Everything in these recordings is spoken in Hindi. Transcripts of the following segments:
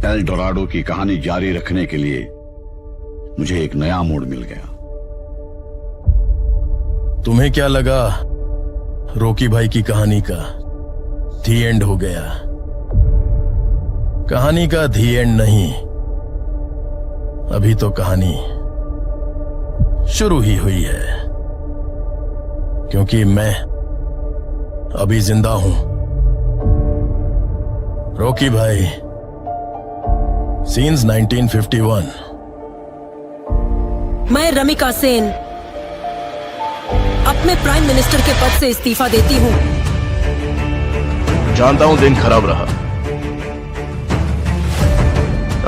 एल डोराडो की कहानी जारी रखने के लिए मुझे एक नया मोड़ मिल गया। तुम्हें क्या लगा रॉकी भाई की कहानी का दी एंड हो गया? कहानी का दी एंड नहीं, अभी तो कहानी शुरू ही हुई है, क्योंकि मैं अभी जिंदा हूं। रॉकी भाई, सीन्स 1951। मैं रमिका सेन अपने प्राइम मिनिस्टर के पद से इस्तीफा देती हूँ। जानता हूं दिन खराब रहा,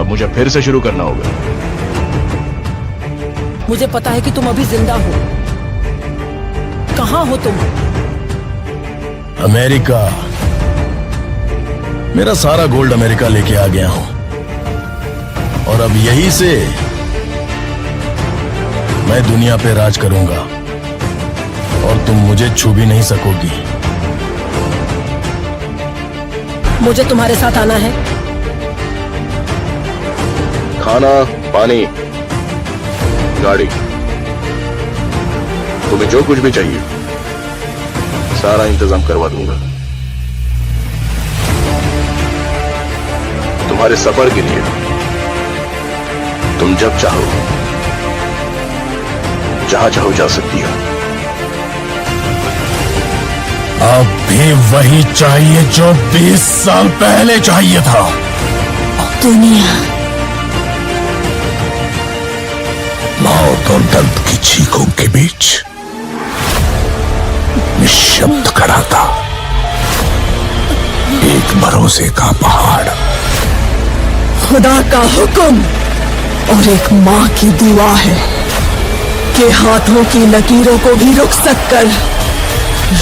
अब मुझे फिर से शुरू करना होगा। मुझे पता है कि तुम अभी जिंदा हो। कहाँ हो तुम? अमेरिका। मेरा सारा गोल्ड अमेरिका लेके आ गया हूं, और अब यहीं से मैं दुनिया पे राज करूंगा, और तुम मुझे छू भी नहीं सकोगी। मुझे तुम्हारे साथ आना है। खाना, पानी, गाड़ी, तुम्हें जो कुछ भी चाहिए सारा इंतजाम करवा दूंगा। तुम्हारे सफर के लिए तुम जब चाहो जहां चाहो जा सकती हो। अब भी वही चाहिए जो 20 साल पहले चाहिए था। दुनिया मौत और दर्द की चीखों के बीच निशब्द खड़ा था एक भरोसे का पहाड़। खुदा का हुक्म और एक माँ की दुआ है कि हाथों की लकीरों को भी रुक सककर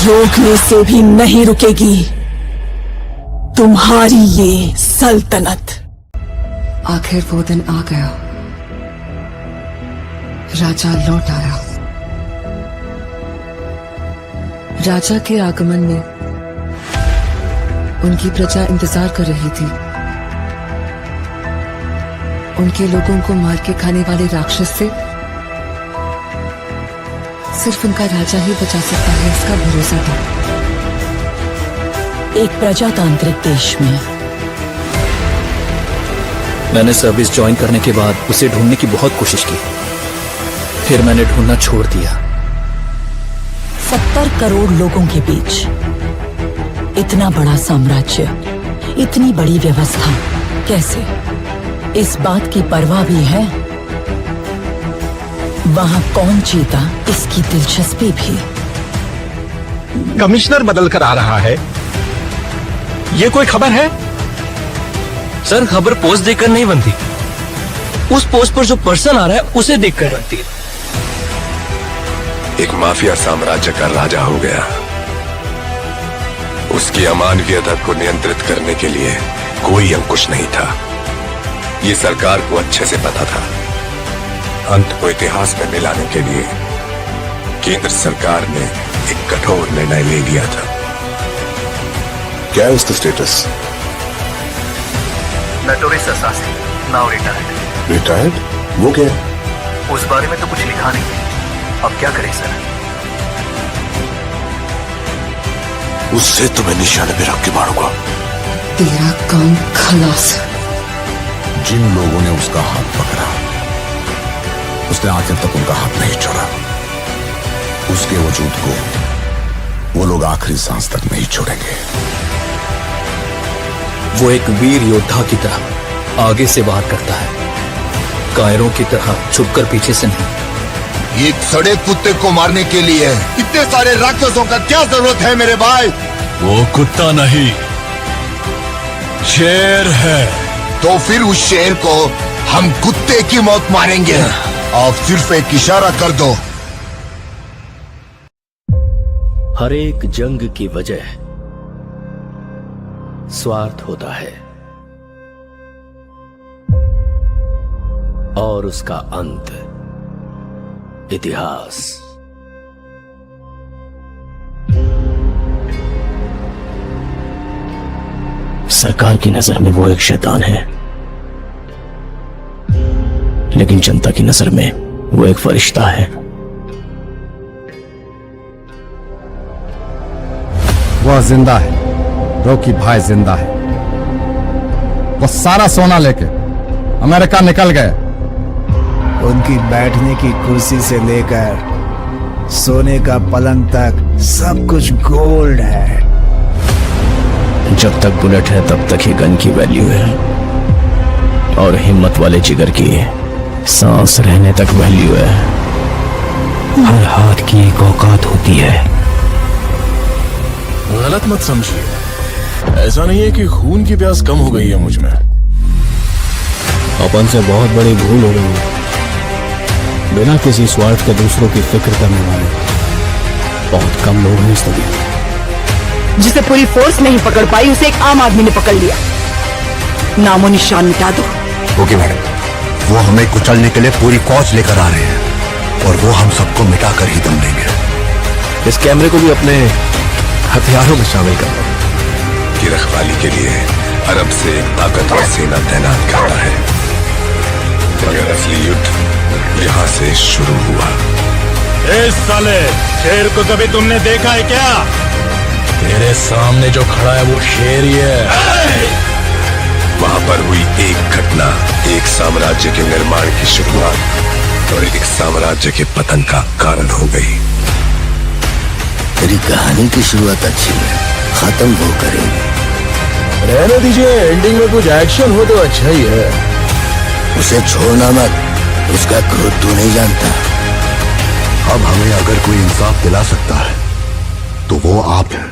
रोकने से भी नहीं रुकेगी तुम्हारी ये सल्तनत। आखिर वो दिन आ गया। राजा लौट आया। राजा के आगमन में उनकी प्रजा इंतजार कर रही थी। उनके लोगों को मार के खाने वाले राक्षस से सिर्फ उनका राजा ही बचा सकता है, इसका भरोसा था। एक प्रजातांत्रिक देश में मैंने सर्विस ज्वाइन करने के बाद उसे ढूंढने की बहुत कोशिश की, फिर मैंने ढूंढना छोड़ दिया। 70 करोड़ लोगों के बीच इतना बड़ा साम्राज्य, इतनी बड़ी व्यवस्था, कैसे? इस बात की परवाह भी है वहां कौन जीता, इसकी दिलचस्पी भी। कमिश्नर बदल कर आ रहा है, ये कोई खबर है? सर, खबर पोस्ट देखकर नहीं बनती, उस पोस्ट पर जो पर्सन आ रहा है उसे देखकर बनती है। एक माफिया साम्राज्य का राजा हो गया। उसकी अमानवीयता को नियंत्रित करने के लिए कोई अंकुश नहीं था। ये सरकार को अच्छे से पता था। अंत को इतिहास में मिलाने के लिए केंद्र सरकार ने एक कठोर निर्णय ले लिया था। क्या है उसका status? Notorious assassin, now retired. Retired? वो क्या है? उस बारे में तो कुछ लिखा नहीं। अब क्या करें सर? उससे तुम्हें निशाने पे रख के मारूंगा। तेरा काम खलास। जिन लोगों ने उसका हाथ पकड़ा, उसने आखिर तक उनका हाथ नहीं छोड़ा। उसके वजूद को वो लोग आखिरी सांस तक नहीं छोड़ेंगे। वो एक वीर योद्धा की तरह आगे से वार करता है, कायरों की तरह छुपकर पीछे से नहीं। एक सड़े कुत्ते को मारने के लिए इतने सारे राक्षसों का क्या जरूरत है मेरे भाई? वो कुत्ता नहीं, शेर है। तो फिर उस शेर को हम कुत्ते की मौत मारेंगे। आप सिर्फ एक इशारा कर दो। हर एक जंग की वजह स्वार्थ होता है, और उसका अंत इतिहास। सरकार की नजर में वो एक शैतान है, लेकिन जनता की नजर में वो एक फरिश्ता है। वह जिंदा है, रॉकी भाई जिंदा है। वो सारा सोना लेके अमेरिका निकल गए। उनकी बैठने की कुर्सी से लेकर सोने का पलंग तक सब कुछ गोल्ड है। जब तक बुलेट है तब तक ही गन की वैल्यू है, और हिम्मत वाले जिगर की सांस रहने तक वैल्यू है। हर हाथ की एक औकात होती है। गलत मत समझिए, ऐसा नहीं है कि खून की प्यास कम हो गई है मुझ में। अपन से बहुत बड़ी भूल हो गई है। बिना किसी स्वार्थ के दूसरों की फिक्र करने वाले बहुत कम लोग हैं इस दुनिया में। जिसे पूरी फोर्स नहीं पकड़ पाई उसे एक आम आदमी ने पकड़ लिया। नामो निशान मिटा दो। ओके मैडम, वो हमें कुचलने के लिए पूरी फौज लेकर आ रहे हैं और वो हम सबको मिटा कर ही दम देंगे। इस कैमरे को भी अपने हथियारों में शामिल कर लो। की रखवाली के लिए अरब से एक ताकतवर सेना तैनात करता है, मगर असली युद्ध यहाँ से शुरू हुआ। इस साले शेर को कभी तुमने देखा है क्या? तेरे सामने जो खड़ा है वो शेर ही है। वहां पर हुई एक घटना एक साम्राज्य के निर्माण की शुरुआत और एक साम्राज्य के पतन का कारण हो गई। तेरी कहानी की शुरुआत अच्छी है, खत्म वो करेंगे। रहने दीजिए, एंडिंग में कुछ एक्शन हो तो अच्छा ही है। उसे छोड़ना मत, उसका क्रोध तू नहीं जानता। अब हमें अगर कोई इंसाफ दिला सकता है तो वो आप हैं।